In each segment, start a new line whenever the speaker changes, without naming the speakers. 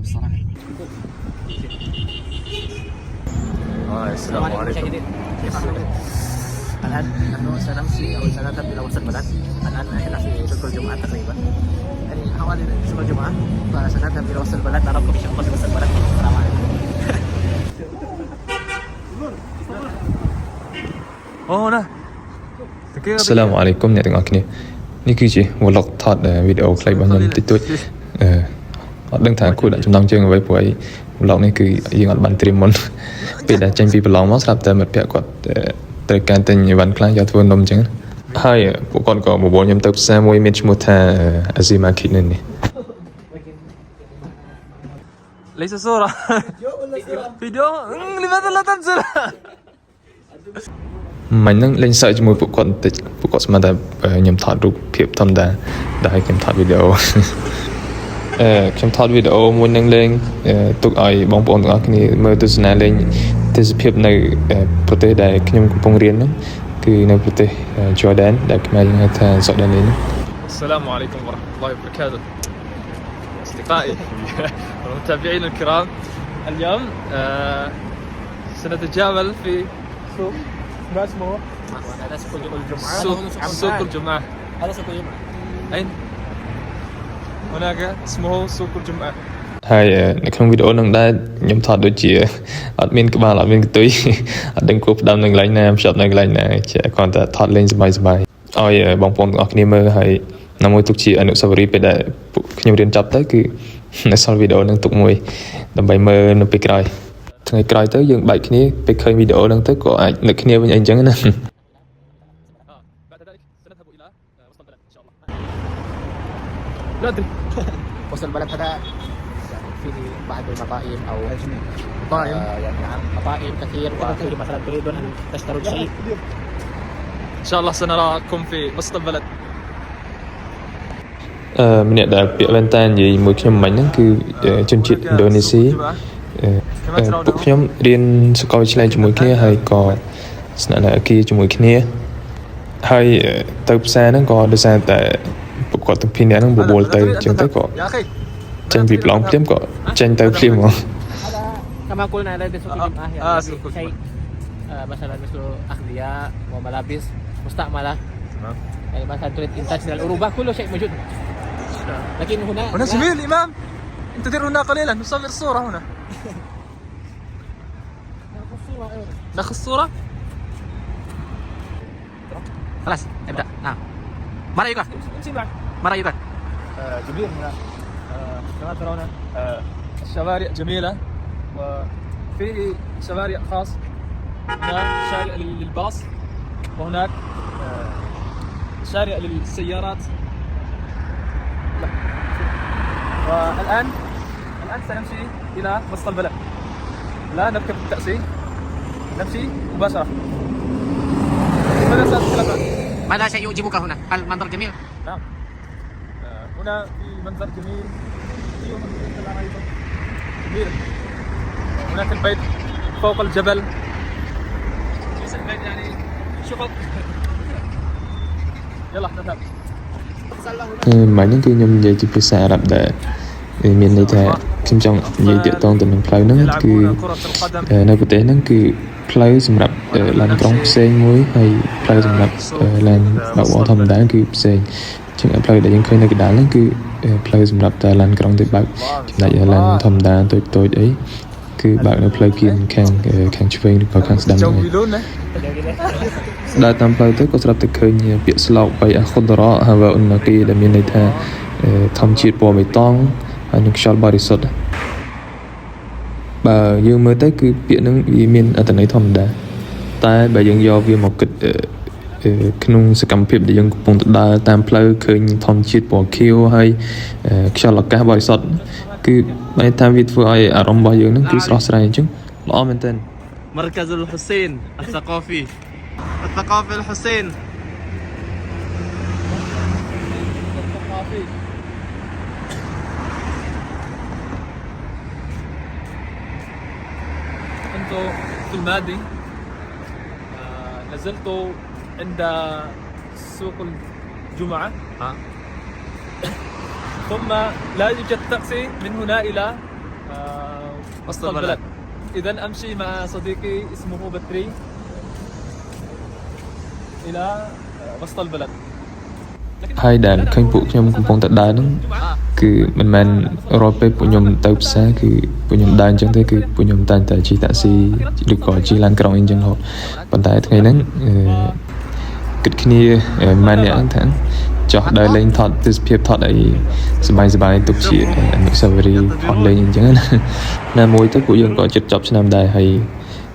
الصراحة.
السلام عليكم.
الآن نحن سنمشي أو سنذهب إلى وسط البلد. الآن نحن في سوق الجمعة تقريبا، يعني حوالي سوق الجمعة، فسنذهب إلى وسط البلد. نراكم إن شاء الله في وسط البلد. السلام عليكم.
هنا.
Assalamualaikum អ្នកទាំងអស់គ្នានេះគឺជា vlog ថតវីដេអូខ្លីរបស់ខ្ញុំតិចតួចអត់ដឹងថាគួរដាក់ចំណងជើងអ្វីព្រោះអី vlog នេះគឺយើងអត់បានត្រៀមមុនពេលដែលចេញពីប្រឡងមកស្រាប់តែមិត្តភក្តិគាត់ត្រូវការទិញអីវ៉ាន់ខ្លះយកធ្វើនំអញ្ចឹងហើយពួកគាត់ក៏បបួលខ្ញុំទៅផ្សារមួយមានឈ្មោះថា Asia Market នេះ
ليس صورة فيديو لماذا لا تنزل
មិនហ្នឹងលេងសើចជាមួយពួកគាត់បន្តិចពួកគាត់ស្មានតែខ្ញុំថតរូបភាពធម្មតាដែលខ្ញុំថតវីដេអូខ្ញុំថតវីដេអូមួយនឹងលេងទុកឲ្យបងប្អូនទាំងអស់គ្នាមើលទស្សនាលេងទេសភាពនៅប្រទេសដែលខ្ញុំកំពុងរៀនហ្នឹងគឺនៅប្រទេស Jordan ដែលខ្មែរយើងហៅថា Jordan.
السلام عليكم ورحمة الله وبركاته أصدقائي والمتابعين الكرام. اليوم سنتجول في سوق ما اسمه؟
هذا سوق الجمعة.
سوق الجمعة.
هذا سوق الجمعة.
أين؟ هناك اسمه سوق الجمعة.
ហើយនៅក្នុងវីដេអូហ្នឹងដែរខ្ញុំថតដូចជាអត់មានក្បាលអត់មានកន្ទុយអត់ដឹងគួរផ្ដាំនៅកន្លែងណាភ្ជាប់នៅកន្លែងណាជាគ្រាន់តែថតលេងសប្បាយៗឲ្យបងប្អូនទាំងអស់គ្នាមើលហើយណាមួយទុកជាអនុស្សាវរីយ៍ពេលដែលពួកខ្ញុំរៀនចប់ទៅគឺនៅសល់វីដេអូហ្នឹងទុកមួយដើម្បីមើលនៅពេលក្រោយថ្ងៃក្រោយទៅយើងបែកគ្នាពេលឃើញវីដេអូហ្នឹងទៅក៏អាចនឹកគ្នាវិញអីចឹងណា
بعد ذلك سنذهب إلى وسط البلد إن شاء الله. لا أدري.
وسط البلد هذا فيه بعض المطاعم أو
مطاعم.
يعني نعم مطاعم كثير، وفيه مثلا تريدون أن تشتروا شيء.
إن شاء الله سنراكم في وسط البلد.
ម្នាក់ដែលពាក់វ៉ែនតានិយាយមួយខ្ញុំមិញហ្នឹងគឺជនជាតិឥណ្ឌូនេស៊ីពួកខ្ញុំរៀនសាកលវិទ្យាល័យជាមួយគ្នាហើយក៏ស្នាក់នៅអគារជាមួយគ្នាហើយទៅផ្សារហ្នឹងក៏ដោយសារតែពួកគាត់ទាំងពីរនាក់ហ្នឹងបបួលទៅអញ្ចឹងទៅក៏ចេញពីប្រឡងភ្លាមក៏ចេញទៅភ្លាមហ្មង
كما قلنا هذا سوق الجمعة يعني شيء مثلا مثل أحذية وملابس مستعملة.
تمام.
يعني مثلا تريد إنتاج من الأوروبا كل شيء موجود. لكن
هنا زميل الإمام انتظر هنا قليلا نصور صورة هنا. ناخذ صورة.
خلاص ابدأ. نعم. ما رأيك؟ ما رأيك؟
جميل هنا. كما ترون الشوارع جميلة وفيه شوارع خاص. هناك شارع للباص وهناك شارع للسيارات. والآن سنمشي إلى وسط البلد. لا نركب التاكسي، نمشي مباشرة. ماذا سأتكلم عنه؟
ماذا شيء يعجبك هنا؟ هل المنظر جميل؟
نعم. هنا في منظر جميل. جميل. هناك البيت فوق الجبل. ليس البيت يعني شقق. يلا نذهب.
មិនហ្នឹងគឺខ្ញុំនិយាយជាភាសាអារ៉ាប់ដែលមានន័យថាខ្ញុំចង់និយាយតាក់ទងទៅនឹងផ្លូវហ្នឹងគឺនៅប្រទេសហ្នឹងគឺផ្លូវសម្រាប់ឡានក្រុងផ្សេងមួយហើយផ្លូវសម្រាប់ឡានបើកបរធម្មតាគឺផ្សេងជាងផ្លូវដែលយើងឃើញនៅកណ្ដាលហ្នឹងគឺផ្លូវសម្រាប់តែឡានក្រុងទៅបើកចំណែកឡានធម្មតាតូចអីគឺបើកនៅផ្លូវគៀនខាងឆ្វេងឬក៏ខាងស្ដាំហ្នឹងដើរតាមផ្លូវទៅក៏ស្រាប់តែឃើញពាក្យស្លោកបីអាខុដរ៉ហាវ៉ាអ៊ុនណាគីដែលមានន័យថាធម្មជាតិពណ៌បៃតងហើយនឹងខ្យល់បរិសុទ្ធបើយើងមើលទៅគឺពាក្យហ្នឹងវាមានអត្ថន័យធម្មតាតែបើយើងយកវាមកគិតក្នុងសកម្មភាពដែលយើងកំពុងទៅដើរតាមផ្លូវឃើញធម្មជាតិពណ៌ខៀវហើយខ្យល់អាកាសបរិសុទ្ធគឺបែរថាវាធ្វើឲ្យអារម្មណ៍របស់យើងហ្នឹងគឺស្រស់ស្រាយអញ្ចឹងល្អមែនទែន
مركز الحسين الثقافي الحسين.
كنت في الماضي نزلت عند سوق الجمعة ثم لا يوجد تاكسي من هنا إلى وسط البلد. إذا أمشي مع صديقي اسمه بتري إلى وسط البلد.
ហើយដែលឃើញពួកខ្ញុំកំពុងតែដើរហ្នឹងគឺមិនមែនរាល់ពេលពួកខ្ញុំទៅផ្សារគឺពួកខ្ញុំដើរអញ្ចឹងទេគឺពួកខ្ញុំតែងតែជិះតាក់ស៊ីឬក៏ជិះឡានក្រុងអីអញ្ចឹងរហូតប៉ុន្តែថ្ងៃហ្នឹងគិតគ្នាម៉ែនអ្នកហ្នឹងថាចោះដើរលេងថតទស្សនភាពថតអីសប្បាយៗទុកជាអនុស្សាវរីយ៍ផុសលេងអញ្ចឹងណាមួយទៅពួកយើងក៏ជិតចប់ឆ្នាំដែរហើយ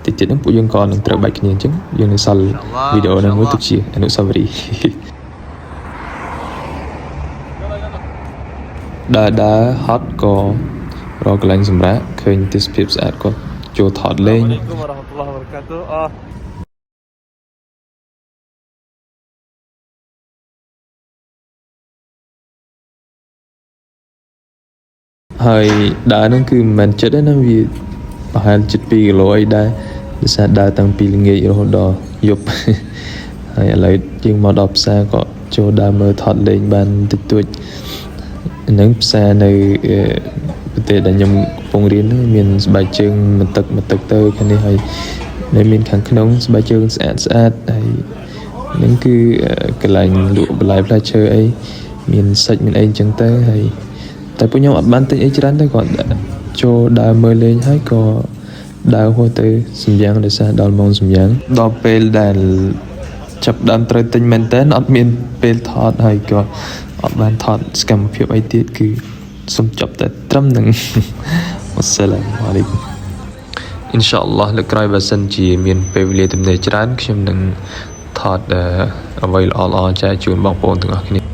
តិចៗហ្នឹងពួកយើងក៏នឹងត្រូវបាច់គ្នាអញ្ចឹងយើងនឹងសល់វីដេអូហ្នឹងមួយទុកជាអនុស្សាវរីយ៍ ដើរហត់ក៏រកកន្លែងសម្រាប់ឃើញទេសភាពស្អាតក៏ចូលថតលេង
Assalamualaikum warahmatullahi wabarakatuh.
ហើយដើរហ្នឹងគឺមិនមែនចិត្តទេណាវាប្រហែលជិត2គីឡូអីដែរដោយសារដើរតាំងពីល្ងាចរហូតដល់យប់ ហើយឥឡូវយើងមកដល់ផ្សារក៏ចូលដើរមើលថតលេងបានតិចតួចហ្នឹងផ្សារនៅប្រទេសដែលខ្ញុំកំពុងរៀនហ្នឹងមានស្បែកជើងមកទឹកទៅខាងនេះហើយនៅមានខាងក្នុងស្បែកជើងស្អាតហើយហ្នឹងគឺកន្លែងលក់បន្លែផ្លែឈើអីមានសាច់មានអីអញ្ចឹងទៅហើយតែពួកខ្ញុំអត់បានទិញអីច្រើនទេគាត់ចូលដើរមើលលេងហើយក៏ដើរហួសទៅសំយ៉ាងដោយសារដល់ម៉ោងសំយ៉ាងដល់ពេលដែលចាប់ដើមត្រូវទិញមែនតើអត់មានពេលថតហើយក៏អត់បានថតសកម្មភាពអីទៀតគឺសូមចប់តែត្រឹមហ្នឹងអ៊ុសសាឡាមអាឡៃគុំអ៊ីនសាអល់ឡោះលើកក្រោយបើសិនជាមានពេលវេលាទំនេរច្រើនខ្ញុំនឹងថតអ្វីល្អៗចែកជូនបងប្អូនទាំងអស់គ្នា